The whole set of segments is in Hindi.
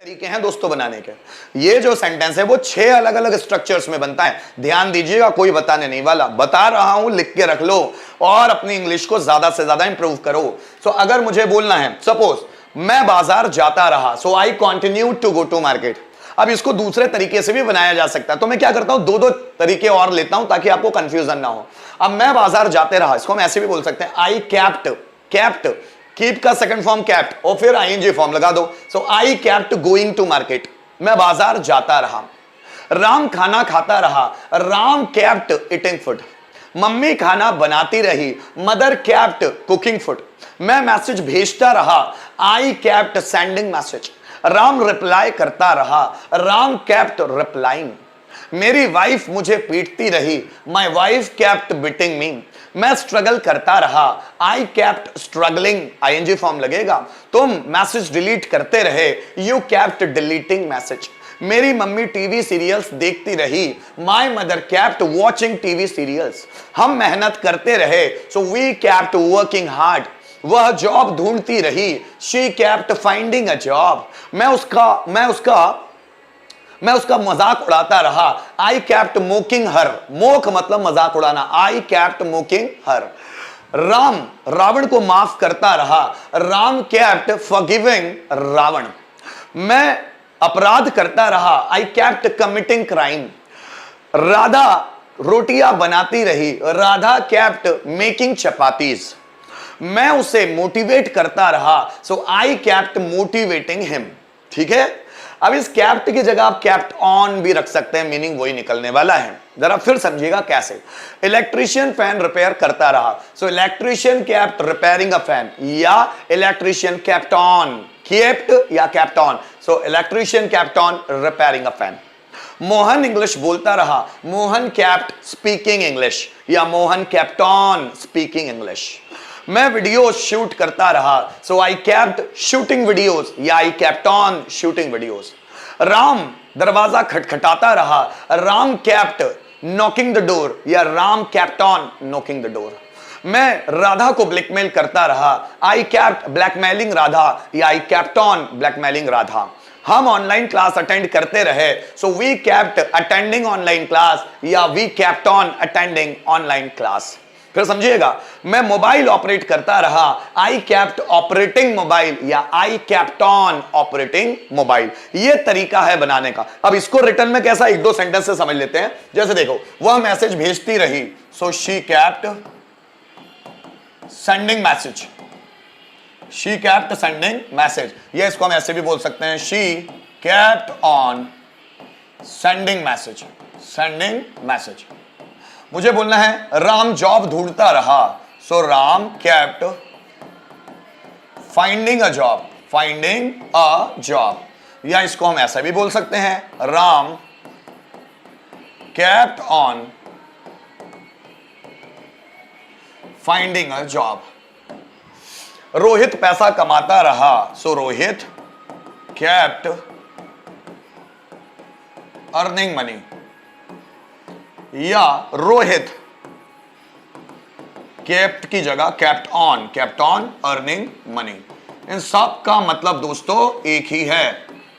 तरीके हैं दोस्तों बनाने के। ये जो सेंटेंस है वो 6 अलग अलग स्ट्रक्चर्स में बनता है। ध्यान दीजिएगा, कोई बताने नहीं वाला, बता रहा हूं, लिख के रख लो और अपनी इंग्लिश को ज्यादा से ज्यादा इंप्रूव करो। सो अगर मुझे बोलना है, सपोज मैं बाजार जाता रहा, so I continue to go to market. अब इसको दूसरे तरीके से भी बनाया जा सकता है, तो मैं क्या करता हूं, दो तरीके और लेता हूं ताकि आपको कंफ्यूजन ना हो। अब मैं बाजार जाते रहा, इसको हम ऐसे भी बोल सकते हैं, आई कैप्ट, कैप्ट, कीप का सेकंड फॉर्म कैप्ट और फिर आईएनजी फॉर्म लगा दो। So I kept going to market, मैं बाजार जाता रहा। राम खाना खाता रहा, Ram kept eating food. Mummy खाना बनाती रही, मदर कैप्ट कुकिंग फूड। मैं मैसेज भेजता रहा, I kept sending message. Ram reply करता रहा, राम कैप्ट रिप्लाइंग। मेरी वाइफ मुझे पीटती रही, my wife kept beating me. मैं स्ट्रगल करता रहा, I kept struggling, ING form लगेगा। तुम मैसेज डिलीट करते रहे, यू कैप्ट डिलीटिंग मैसेज। मेरी मम्मी टीवी सीरियल्स देखती रही, my mother kept watching TV serials. हम मेहनत करते रहे, so we kept working hard. वह जॉब ढूंढती रही, she kept finding a job. मैं उसका मजाक उड़ाता रहा, I kept mocking her. Mock मतलब मजाक उड़ाना, I kept mocking her. Ram Ravan को माफ करता रहा, राम कैप्ट फॉरगिविंग रावण। मैं अपराध करता रहा, I kept committing crime. Radha रोटियां बनाती रही, राधा कैप्ट मेकिंग चपातीज। मैं उसे मोटिवेट करता रहा, so I kept motivating him. ठीक है, अब इस कैप्ट की जगह आप कैप्ट ऑन भी रख सकते हैं, मीनिंग वही निकलने वाला है। जरा फिर समझिएगा कैसे। इलेक्ट्रीशियन फैन रिपेयर करता रहा, so electrician kept repairing a fan, या इलेक्ट्रीशियन कैप्ट ऑन, कैप्ट या kept on, so electrician kept on repairing a fan. Mohan English बोलता रहा, मोहन कैप्ट स्पीकिंग इंग्लिश, या Mohan kept on speaking English. मैं वीडियो शूट करता रहा, so I kept shooting videos, या I kept on shooting videos. Ram दरवाजा खटखटाता रहा, Ram kept knocking the door, या Ram kept on knocking the door. मैं राधा को ब्लैकमेल करता रहा, आई कैप्ट ब्लैकमेलिंग राधा, या I kept on blackmailing Radha. हम ऑनलाइन क्लास अटेंड करते रहे, so we kept attending online class, या we kept on attending online class. फिर समझिएगा, मैं मोबाइल ऑपरेट करता रहा, आई कैप्ट ऑपरेटिंग मोबाइल, या I kept on operating mobile. ये तरीका है बनाने का। अब इसको रिटर्न में कैसा, एक दो सेंटेंस से समझ लेते हैं। जैसे देखो, वह मैसेज भेजती रही, so she kept sending message, she kept sending message. ये इसको हम ऐसे भी बोल सकते हैं, she kept on sending message, sending message. मुझे बोलना है, राम जॉब ढूंढता रहा, so Ram kept finding a job, finding a job. या इसको हम ऐसा भी बोल सकते हैं, Ram kept on finding a job. Rohit पैसा कमाता रहा, so Rohit kept earning money, या रोहित कैप्ट की जगह कैप्ट ऑन अर्निंग मनी। इन सब का मतलब दोस्तों एक ही है,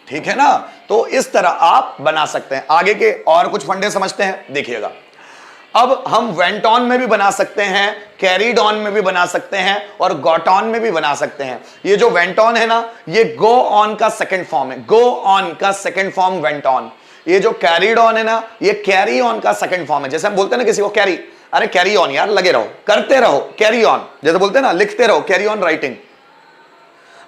ठीक है ना। तो इस तरह आप बना सकते हैं। आगे के और कुछ फंडे समझते हैं, देखिएगा। अब हम वेंट ऑन में भी बना सकते हैं, कैरीड ऑन में भी बना सकते हैं, और गॉट ऑन में भी बना सकते हैं। ये जो वेंट ऑन है ना, ये गो ऑन का सेकंड फॉर्म है, गो ऑन का सेकंड फॉर्म वेंट ऑन। ये जो कैरीड ऑन है ना, ये कैरी ऑन का सेकंड फॉर्म है। जैसे हम बोलते हैं ना किसी को कैरी, अरे कैरी ऑन यार, लगे रहो, करते रहो, कैरी ऑन। जैसे बोलते हैं ना, लिखते रहो, कैरी ऑन राइटिंग।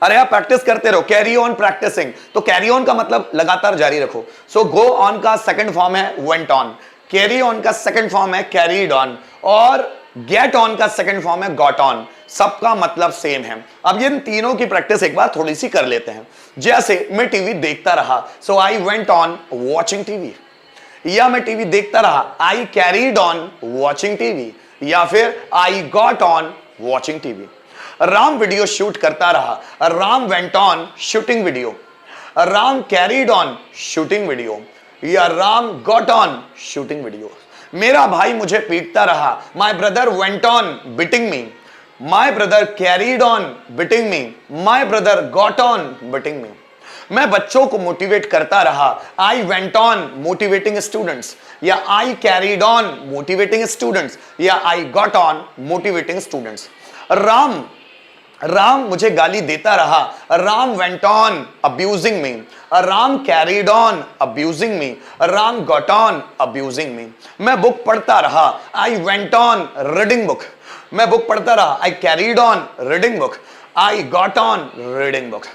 अरे आप प्रैक्टिस करते रहो, कैरी ऑन प्रैक्टिसिंग। तो कैरी ऑन का मतलब लगातार जारी रखो। सो गो ऑन का सेकंड फॉर्म है वेंट ऑन, कैरी ऑन का सेकंड फॉर्म है कैरीड ऑन, और गेट ऑन का सेकंड फॉर्म है गॉट ऑन। सबका मतलब सेम है। अब ये तीनों की प्रैक्टिस एक बार थोड़ी सी कर लेते हैं। जैसे मैं टीवी देखता रहा, so I went on watching TV, या मैं टीवी देखता रहा, I carried on watching TV, या फिर I got on watching TV. Ram video shoot करता रहा, Ram went on shooting video. Ram carried on shooting video, या Ram got on shooting video. मेरा भाई मुझे पीटता रहा, my brother went on beating me. My brother carried on beating me, my brother got on beating me. मैं बच्चों को मोटिवेट करता रहा, I went on motivating students, या I carried on motivating students, या I got on motivating students. Ram Ram मुझे गाली देता रहा, Ram went on abusing me, Ram carried on abusing me, Ram got on abusing me. मैं बुक पढ़ता रहा, I went on reading book, मैं बुक पढ़ता रहा, I carried on reading book, I got on reading book.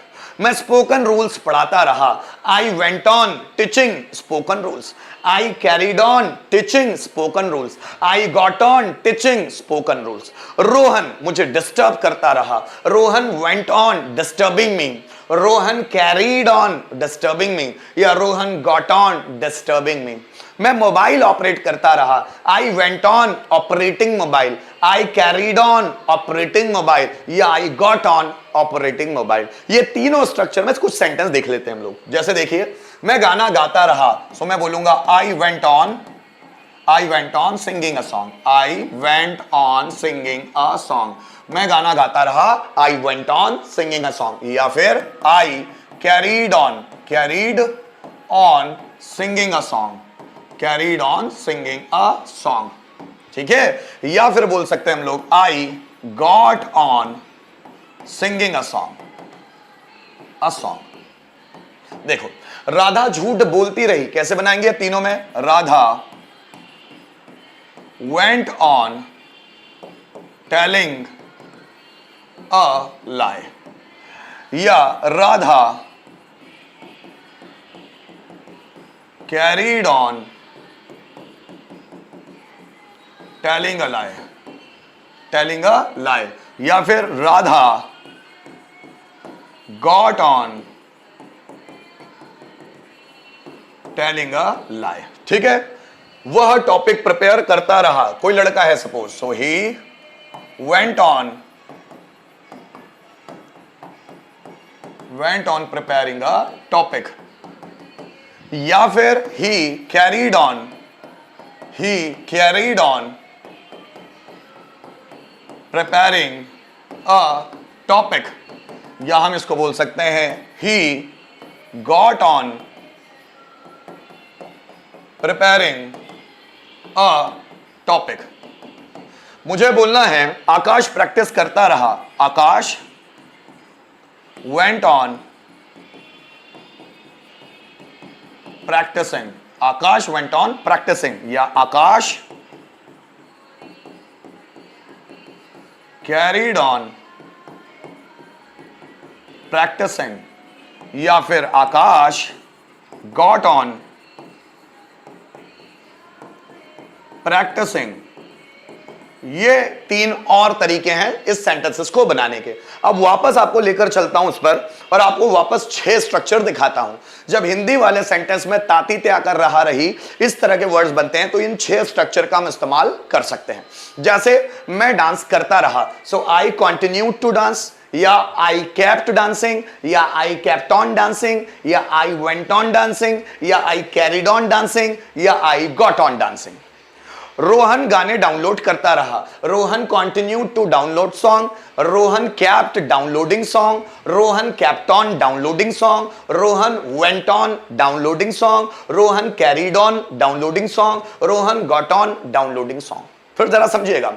मैं स्पोकन रूल्स पढ़ाता रहा, I went on teaching spoken rules, I carried on teaching spoken rules, I got on teaching spoken rules. Rohan मुझे डिस्टर्ब करता रहा, Rohan went on disturbing me, Rohan carried on disturbing me, या Rohan got on disturbing me. मैं मोबाइल ऑपरेट करता रहा, I went on operating mobile, I carried on operating mobile, या I got on operating mobile. ये तीनों स्ट्रक्चर में कुछ सेंटेंस देख लेते हैं हम लोग। जैसे देखिए, मैं गाना गाता रहा, सो मैं बोलूंगा I went on singing a song, I went on singing a song. मैं गाना गाता रहा, I went on singing a song, या फिर I carried on singing a song, carried on singing a song. ठीक है, या फिर बोल सकते हैं हम लोग I got on singing a song. देखो, राधा झूठ बोलती रही, कैसे बनाएंगे तीनों में? Radha went on telling a lie, या Radha carried on telling a lie, या फिर Radha got on telling a lie. ठीक है, वह टॉपिक प्रिपेयर करता रहा। कोई लड़का है suppose, so he went on preparing a topic, या फिर he carried on preparing a topic, या हम इसको बोल सकते हैं he got on preparing a topic. मुझे बोलना है आकाश प्रैक्टिस करता रहा, Akash went on practising, Akash went on practising, या आकाश कैरीड ऑन प्रैक्टिसिंग, या फिर आकाश गॉट ऑन प्रैक्टिसिंग। ये तीन और तरीके हैं इस सेंटेंसेस को बनाने के। अब वापस आपको लेकर चलता हूं उस पर, और आपको वापस 6 स्ट्रक्चर दिखाता हूं। जब हिंदी वाले सेंटेंस में ताती त्या कर रहा रही इस तरह के वर्ड्स बनते हैं, तो इन 6 स्ट्रक्चर का हम इस्तेमाल कर सकते हैं। जैसे मैं डांस करता रहा, so I continued to dance, या आई केप्ट डांसिंग, या आई केप्ट ऑन डांसिंग, या आई वेंट ऑन डांसिंग, या आई कैरीड ऑन डांसिंग, या I got on dancing. Rohan गाने डाउनलोड करता रहा, Rohan continued to download song, Rohan kept downloading song, Rohan kept on downloading song, Rohan went on downloading song, Rohan carried on downloading song, Rohan got on downloading song. फिर जरा समझिएगा,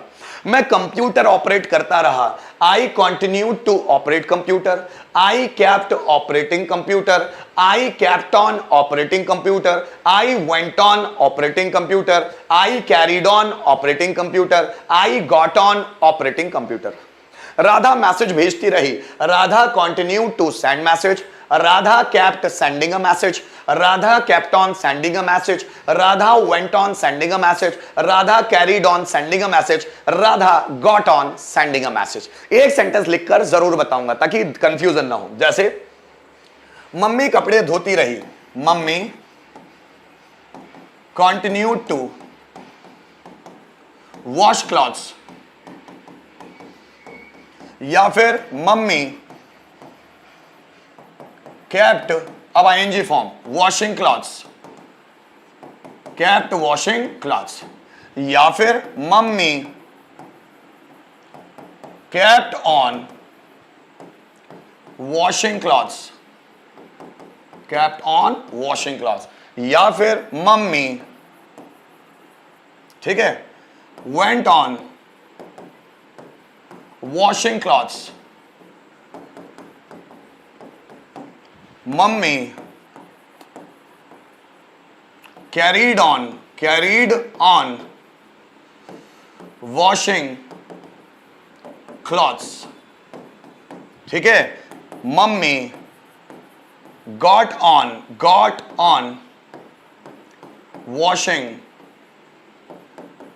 मैं कंप्यूटर ऑपरेट करता रहा, I continued to operate computer, I kept operating computer, I kept on operating computer, I went on operating computer, I carried on operating computer, I got on operating computer. Radha message भेजती रही, Radha continued to send message, Radha kept sending a message, Radha kept on sending a message, Radha went on sending a message, Radha carried on sending a message, Radha got on sending a message। एक सेंटेंस लिखकर जरूर बताऊंगा ताकि कंफ्यूजन ना हो। जैसे मम्मी कपड़े धोती रही, mummy continued to wash clothes, या फिर मम्मी kept, अब ing form, washing clothes, kept washing clothes, या फिर mummy kept on washing clothes, kept on washing clothes, या फिर मम्मी, ठीक है, went on washing clothes, mummy carried on washing clothes, ठीक है, mummy got on washing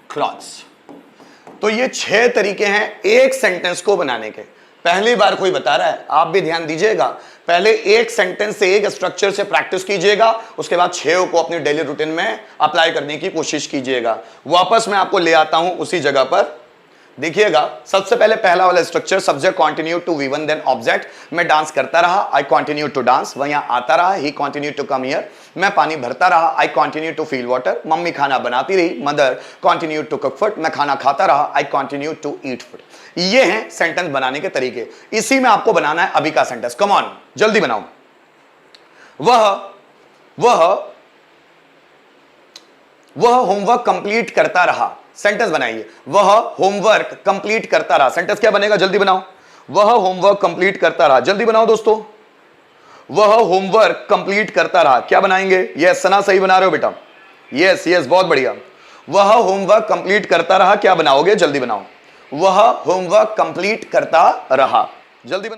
clothes। तो ये 6 तरीके हैं एक सेंटेंस को बनाने के। पहली बार कोई बता रहा है, आप भी ध्यान दीजिएगा, पहले एक सेंटेंस से एक स्ट्रक्चर से प्रैक्टिस कीजिएगा, उसके बाद 6 को अपनी डेली रूटीन में अप्लाई करने की कोशिश कीजिएगा। वापस मैं आपको ले आता हूं उसी जगह पर। देखिएगा, सबसे पहले पहला वाला structure, subject continue to V one then object. मैं डांस करता रहा, आई कंटिन्यू टू डांस। वह यहां आता रहा, he continue to come here. मैं पानी भरता रहा, I continue to feel water. Mummy खाना बनाती रही, mother continue to cook food. मैं खाना खाता रहा, I continue to eat food. ये हैं सेंटेंस बनाने के तरीके। इसी में आपको बनाना है अभी का सेंटेंस। कम ऑन, जल्दी बनाओ। वह होमवर्क कंप्लीट करता रहा। सेंटेंस बनाइए, वह होमवर्क कंप्लीट करता रहा। सेंटेंस क्या बनेगा, जल्दी बनाओ। वह होमवर्क कंप्लीट करता रहा, जल्दी बनाओ दोस्तों। वह होमवर्क कंप्लीट करता रहा, क्या बनाएंगे? यस सना, सही बना रहे हो बेटा। यस यस, बहुत बढ़िया। वह होमवर्क कंप्लीट करता रहा, क्या बनाओगे? जल्दी बनाओ। वह होमवर्क कंप्लीट करता रहा, जल्दी बनाओ।